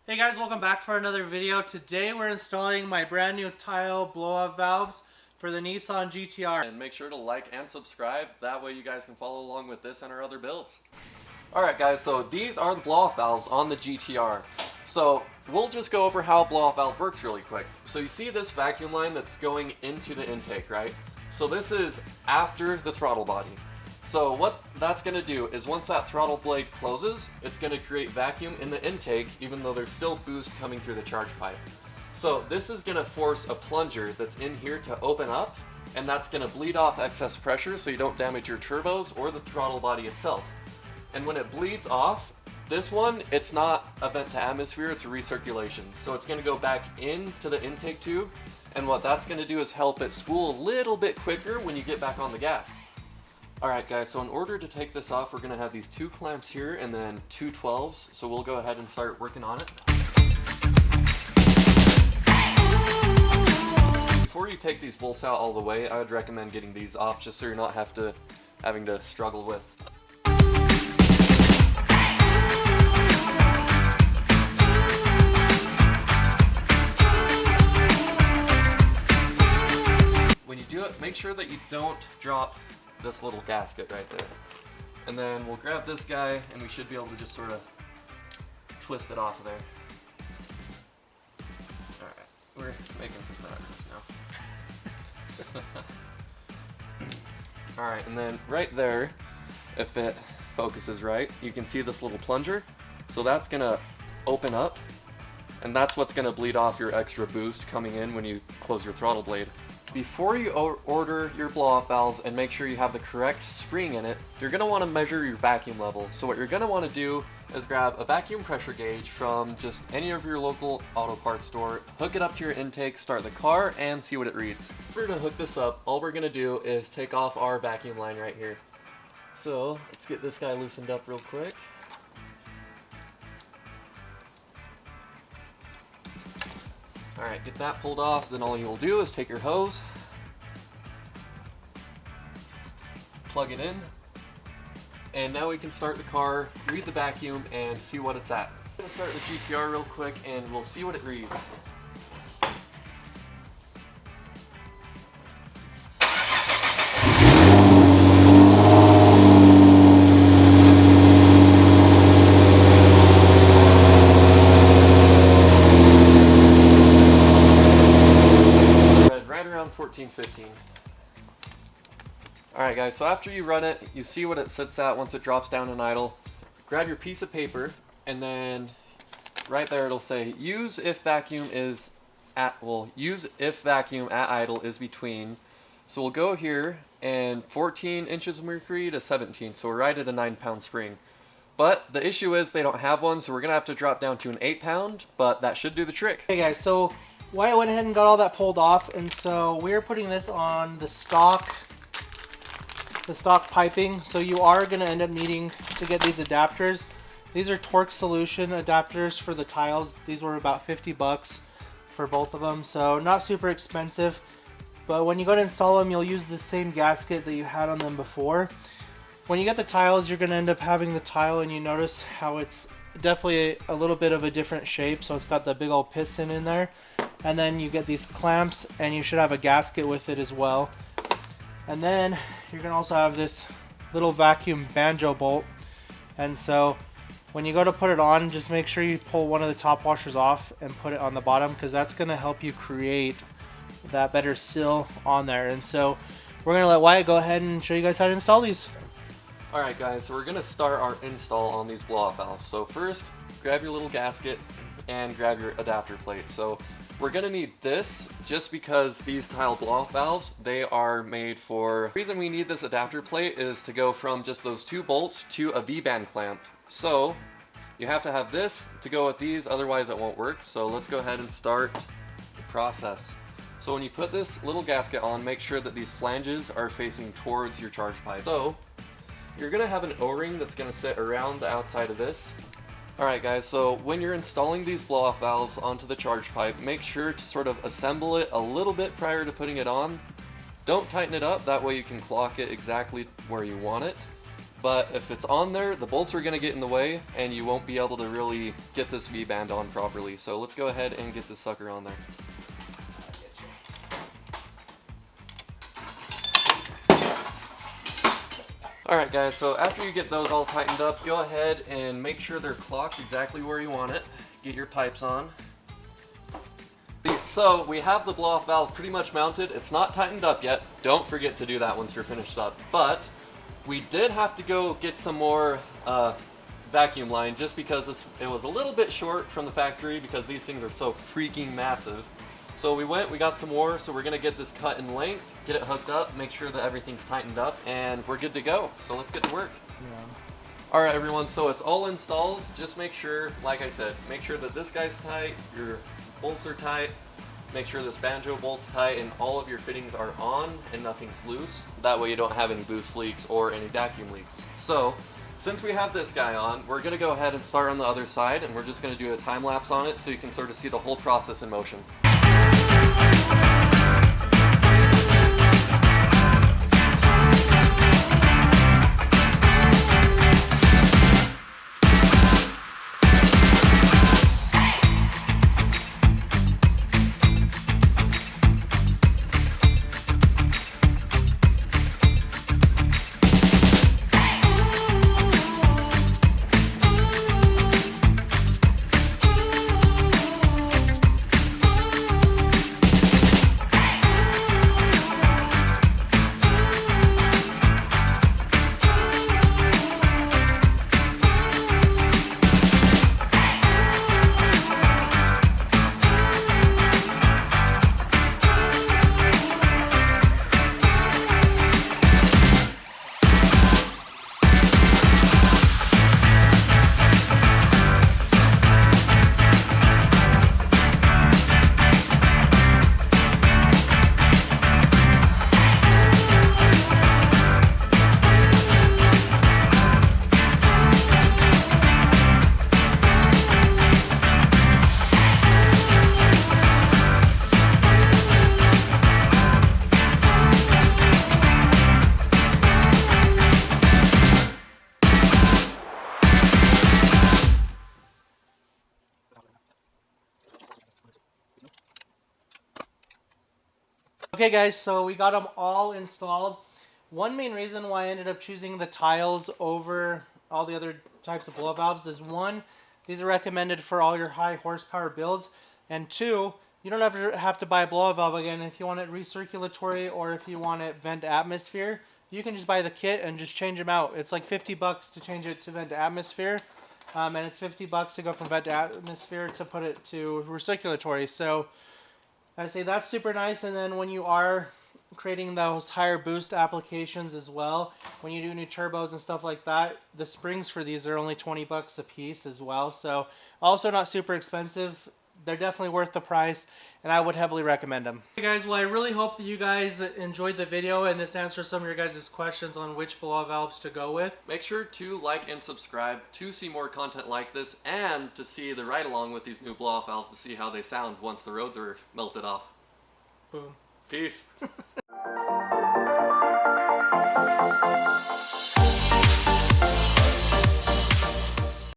Hey guys, welcome back for another video. Today we're installing my brand new Tial Blowoff valves for the Nissan GTR. And make sure to like and subscribe, that way you guys can follow along with this and our other builds. Alright guys, so these are the blow-off valves on the GTR. So we'll just go over how a blow-off valve works really quick. So you see this vacuum line that's going into the intake, right? So this is after the throttle body. So what that's going to do is once that throttle blade closes, it's going to create vacuum in the intake even though there's still boost coming through the charge pipe. So this is going to force a plunger that's in here to open up, and that's going to bleed off excess pressure so you don't damage your turbos or the throttle body itself. And when it bleeds off, this one, it's not a vent to atmosphere, it's a recirculation. So it's going to go back into the intake tube, and what that's going to do is help it spool a little bit quicker when you get back on the gas. Alright guys, so in order to take this off, we're going to have these two clamps here and then two 12s, so we'll go ahead and start working on it. Before you take these bolts out all the way, I would recommend getting these off just so you're not having to struggle with. When you do it, make sure that you don't drop this little gasket right there. And then we'll grab this guy and we should be able to just sort of twist it off of there. Alright, we're making some progress now. Alright, and then right there, if it focuses right, you can see this little plunger. So that's going to open up, and that's what's going to bleed off your extra boost coming in when you close your throttle blade. Before you order your blow-off valves and make sure you have the correct spring in it, you're going to want to measure your vacuum level. So what you're going to want to do is grab a vacuum pressure gauge from just any of your local auto parts store, hook it up to your intake, start the car, and see what it reads. In order to hook this up, all we're going to do is take off our vacuum line right here. So let's get this guy loosened up real quick. Alright, get that pulled off, then all you'll do is take your hose, plug it in, and now we can start the car, read the vacuum, and see what it's at. I'm going to start the GTR real quick and we'll see what it reads. Right around 14-15. Alright guys, so after you run it, you see what it sits at once it drops down in idle. Grab your piece of paper, and then right there it'll say use if vacuum at idle is between. So we'll go here, and 14 inches of mercury to 17, so we're right at a 9-pound spring. But the issue is they don't have one, so we're going to have to drop down to an 8-pound, but that should do the trick. Hey guys, so Wyatt went ahead and got all that pulled off, and so we're putting this on the stock piping. So you are going to end up needing to get these adapters. These are torque solution adapters for the tiles. These were about 50 bucks for both of them, so not super expensive. But when you go to install them, you'll use the same gasket that you had on them before. When you get the tiles, you're going to end up having the tile, and you notice how it's definitely a little bit of a different shape. So it's got the big old piston in there, and then you get these clamps, and you should have a gasket with it as well. And then you're going to also have this little vacuum banjo bolt. And so when you go to put it on, just make sure you pull one of the top washers off and put it on the bottom, because that's going to help you create that better seal on there. And so we're going to let Wyatt go ahead and show you guys how to install these. Alright guys, so we're going to start our install on these blow-off valves. So first, grab your little gasket and grab your adapter plate. So we're going to need this just because these Tial blow-off valves, they are made for... The reason we need this adapter plate is to go from just those two bolts to a V-band clamp. So you have to have this to go with these, otherwise it won't work. So let's go ahead and start the process. So when you put this little gasket on, make sure that these flanges are facing towards your charge pipe. So you're going to have an O-ring that's going to sit around the outside of this. Alright guys, so when you're installing these blow-off valves onto the charge pipe, make sure to sort of assemble it a little bit prior to putting it on. Don't tighten it up, that way you can clock it exactly where you want it. but if it's on there, the bolts are going to get in the way and you won't be able to really get this V-band on properly. So let's go ahead and get this sucker on there. Alright guys, so after you get those all tightened up, go ahead and make sure they're clocked exactly where you want it. Get your pipes on. So we have the blow-off valve pretty much mounted. It's not tightened up yet. Don't forget to do that once you're finished up. But we did have to go get some more vacuum line just because it was a little bit short from the factory because these things are so freaking massive. So we got some more, so we're gonna get this cut in length, get it hooked up, make sure that everything's tightened up, and we're good to go. So let's get to work. Yeah. All right, everyone, so it's all installed. Just make sure, like I said, make sure that this guy's tight, your bolts are tight, make sure this banjo bolt's tight, and all of your fittings are on and nothing's loose. That way you don't have any boost leaks or any vacuum leaks. So, since we have this guy on, we're gonna go ahead and start on the other side, and we're just gonna do a time lapse on it so you can sort of see the whole process in motion. Okay guys, so we got them all installed. One main reason why I ended up choosing the tiles over all the other types of blow valves is one, these are recommended for all your high horsepower builds, and two, you don't ever have to buy a blow valve again. If you want it recirculatory or if you want it vent atmosphere, you can just buy the kit and just change them out. It's like 50 bucks to change it to vent atmosphere, and it's 50 bucks to go from vent atmosphere to put it to recirculatory. So I say that's super nice. And then when you are creating those higher boost applications as well, when you do new turbos and stuff like that, the springs for these are only 20 bucks a piece as well. So also not super expensive. They're definitely worth the price, and I would heavily recommend them. Hey guys, well, I really hope that you guys enjoyed the video and this answers some of your guys' questions on which blow valves to go with. Make sure to like and subscribe to see more content like this and to see the ride along with these new blow-off valves to see how they sound once the roads are melted off. Boom. Peace.